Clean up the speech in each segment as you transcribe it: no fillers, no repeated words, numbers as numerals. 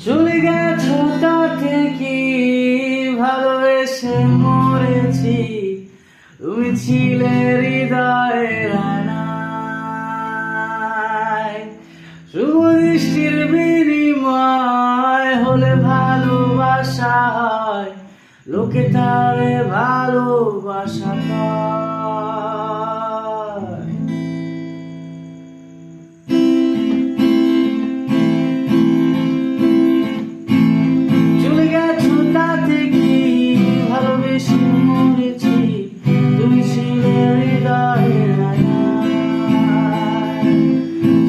চলে গেছো তাতে কি ভালোবেসে মরেছি, তুমি ছিলে হৃদয়ের আয়নায়। শুভ দৃষ্টির বিনিময় হলে ভালোবাসা হয়, লোকে তারে ভালোবাসা পায়। চলে গেছো তাতে কি ভালোবেসে মরেছি, তুমি ছিলে হৃদয়ের আয়নায়।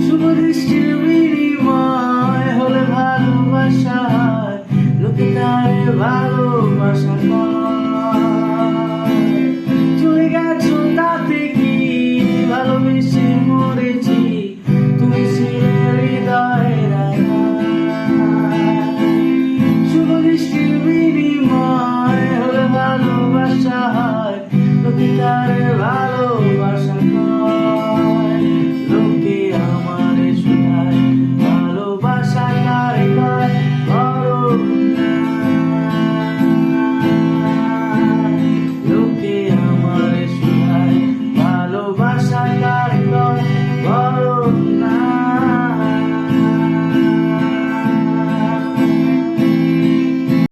শুভ দৃষ্টির বিনিময় হলে ভালোবাসা হয়, লোকে তারে ভালোবাসা পায়। চলে গেছো তাতে কি ভালোবেসে মরেছি, তুমি ছিলে হৃদয়ের আয়নায়। শুভ দৃষ্টির বিনিময় হলে ভালোবাসা হয়, লোকে তারে ভালো